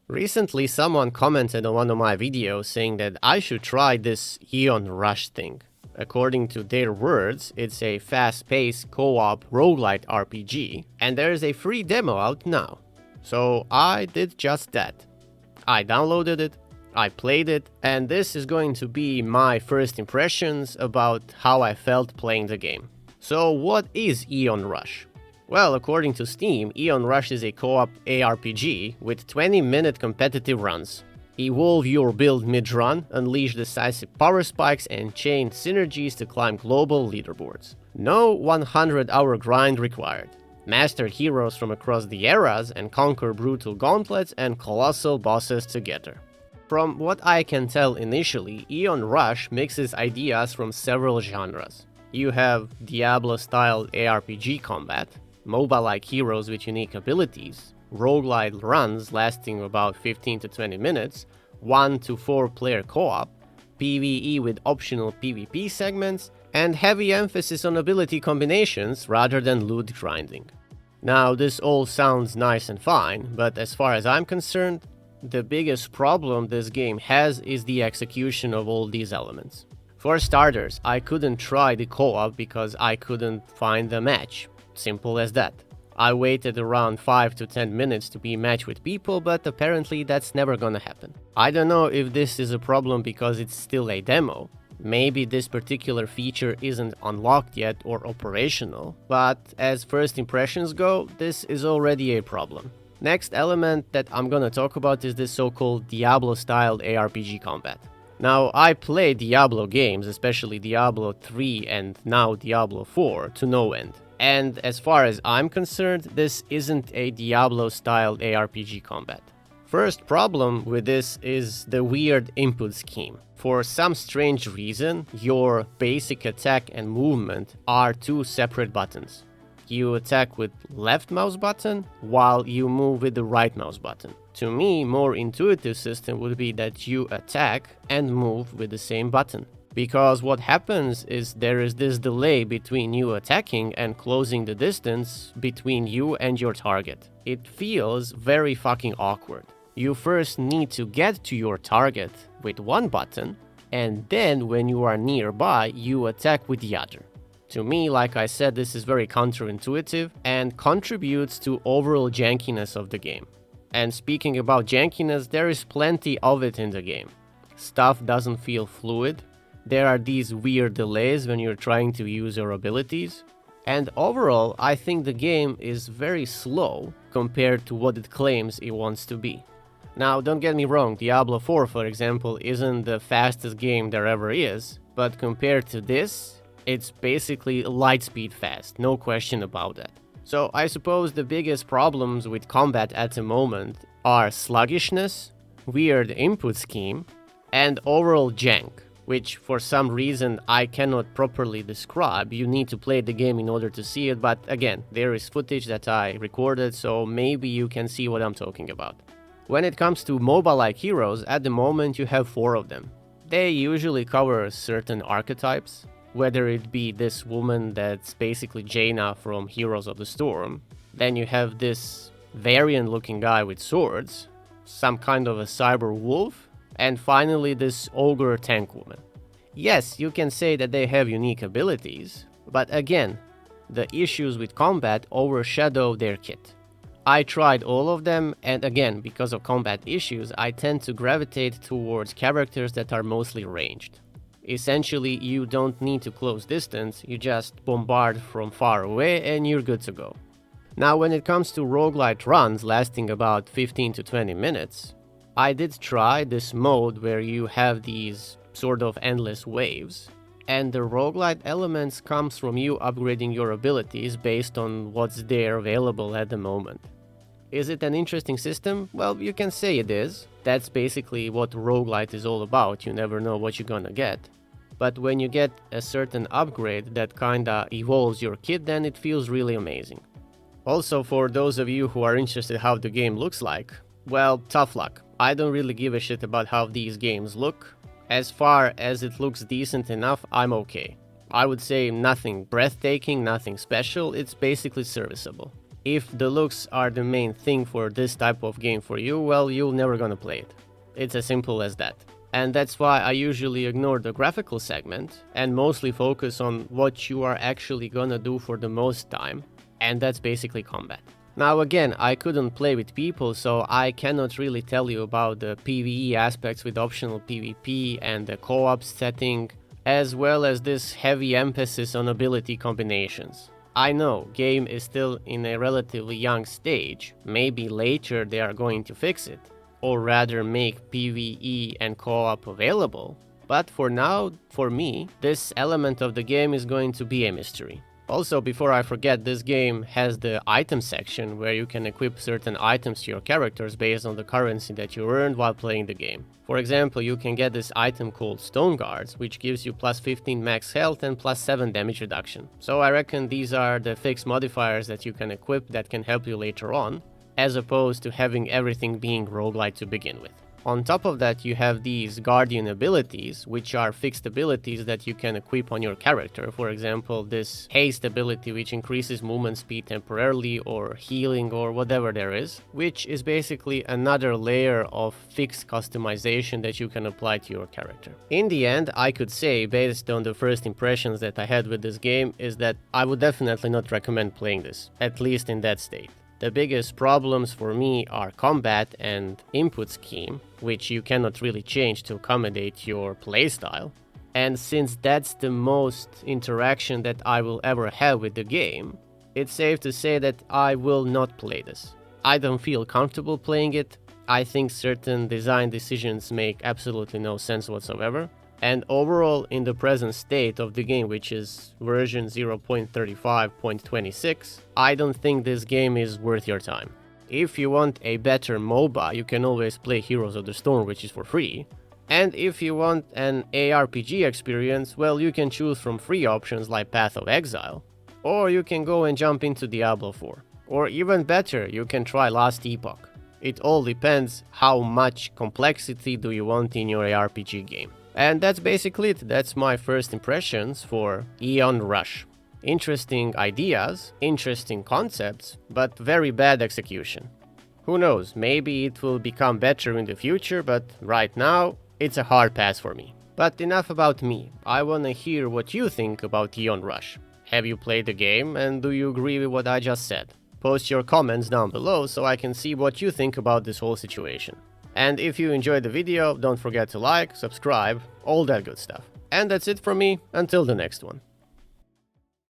Recently, someone commented on one of my videos saying that I should try this Eon Rush thing. According to their words, it's a fast-paced co-op roguelite RPG, and there is a free demo out now. So I did just that. I downloaded it, I played it, and this is going to be my first impressions about how I felt playing the game. So what is Eon Rush? Well, according to Steam, Eon Rush is a co-op ARPG with 20-minute competitive runs. Evolve your build mid-run, unleash decisive power spikes, and chain synergies to climb global leaderboards. No 100-hour grind required. Master heroes from across the eras and conquer brutal gauntlets and colossal bosses together. From what I can tell initially, Eon Rush mixes ideas from several genres. You have Diablo-style ARPG combat, MOBA-like heroes with unique abilities, roguelite runs lasting about 15 to 20 minutes, 1 to 4 player co-op, PvE with optional PvP segments, and heavy emphasis on ability combinations rather than loot grinding. Now, this all sounds nice and fine, but as far as I'm concerned, the biggest problem this game has is the execution of all these elements. For starters, I couldn't try the co-op because I couldn't find the match. Simple as that. I waited around 5 to 10 minutes to be matched with people, but apparently that's never gonna happen. I don't know if this is a problem because it's still a demo. Maybe this particular feature isn't unlocked yet or operational, but as first impressions go, this is already a problem. Next element that I'm gonna talk about is this so-called Diablo-style ARPG combat. Now, I play Diablo games, especially Diablo 3 and now Diablo 4, to no end. And as far as I'm concerned, this isn't a Diablo-style ARPG combat. First problem with this is the weird input scheme. For some strange reason, your basic attack and movement are two separate buttons. You attack with left mouse button while you move with the right mouse button. To me, more intuitive system would be that you attack and move with the same button. Because what happens is there is this delay between you attacking and closing the distance between you and your target. It feels very fucking awkward. You first need to get to your target with one button, and then when you are nearby, you attack with the other. To me, like I said, this is very counterintuitive and contributes to overall jankiness of the game. And speaking about jankiness, there is plenty of it in the game. Stuff doesn't feel fluid. There are these weird delays when you're trying to use your abilities. And overall, I think the game is very slow compared to what it claims it wants to be. Now, don't get me wrong, Diablo 4, for example, isn't the fastest game there ever is, but compared to this, it's basically light speed fast, no question about that. So I suppose the biggest problems with combat at the moment are sluggishness, weird input scheme, and overall jank, which for some reason I cannot properly describe. You need to play the game in order to see it, but again, there is footage that I recorded, so maybe you can see what I'm talking about. When it comes to MOBA-like heroes, at the moment you have 4 of them. They usually cover certain archetypes, whether it be this woman that's basically Jaina from Heroes of the Storm. Then you have this variant-looking guy with swords, some kind of a cyber wolf, and finally this ogre tank woman. Yes, you can say that they have unique abilities, but again, the issues with combat overshadow their kit. I tried all of them, and again, because of combat issues, I tend to gravitate towards characters that are mostly ranged. Essentially, you don't need to close distance, you just bombard from far away and you're good to go. Now, when it comes to roguelite runs lasting about 15 to 20 minutes, I did try this mode where you have these sort of endless waves, and the roguelite elements comes from you upgrading your abilities based on what's there available at the moment. Is it an interesting system? Well, you can say it is. That's basically what roguelite is all about, you never know what you're gonna get. But when you get a certain upgrade that kinda evolves your kit, then it feels really amazing. Also, for those of you who are interested how the game looks like, well, tough luck. I don't really give a shit about how these games look. As far as it looks decent enough, I'm okay. I would say nothing breathtaking, nothing special, it's basically serviceable. if the looks are the main thing for this type of game for you, well, you're never gonna play it. It's as simple as that. And that's why I usually ignore the graphical segment and mostly focus on what you are actually gonna do for the most time, and that's basically combat. Now again, I couldn't play with people, so I cannot really tell you about the PvE aspects with optional PvP and the co-op setting, as well as this heavy emphasis on ability combinations. I know, game is still in a relatively young stage, maybe later they are going to fix it, or rather make PvE and co-op available, but for now, for me, this element of the game is going to be a mystery. Also, before I forget, this game has the item section where you can equip certain items to your characters based on the currency that you earned while playing the game. For example, you can get this item called Stone Guards, which gives you plus 15 max health and plus 7 damage reduction. So I reckon these are the fixed modifiers that you can equip that can help you later on, as opposed to having everything being roguelite to begin with. On top of that, you have these Guardian abilities, which are fixed abilities that you can equip on your character. For example, this Haste ability, which increases movement speed temporarily, or healing, or whatever there is, which is basically another layer of fixed customization that you can apply to your character. In the end, I could say, based on the first impressions that I had with this game, is that I would definitely not recommend playing this, at least in that state. The biggest problems for me are combat and input scheme, which you cannot really change to accommodate your playstyle. And since that's the most interaction that I will ever have with the game, it's safe to say that I will not play this. I don't feel comfortable playing it. I think certain design decisions make absolutely no sense whatsoever. And overall, in the present state of the game, which is version 0.35.26, I don't think this game is worth your time. If you want a better MOBA, you can always play Heroes of the Storm, which is for free. And if you want an ARPG experience, well, you can choose from free options like Path of Exile. Or you can go and jump into Diablo 4. Or even better, you can try Last Epoch. It all depends how much complexity do you want in your ARPG game. And that's basically it. That's my first impressions for Eon Rush. Interesting ideas, interesting concepts, but very bad execution. Who knows, maybe it will become better in the future, but right now, it's a hard pass for me. But enough about me. I wanna hear what you think about Eon Rush. Have you played the game, and do you agree with what I just said? Post your comments down below so I can see what you think about this whole situation. And if you enjoyed the video, don't forget to like, subscribe, all that good stuff. And that's it from me, until the next one.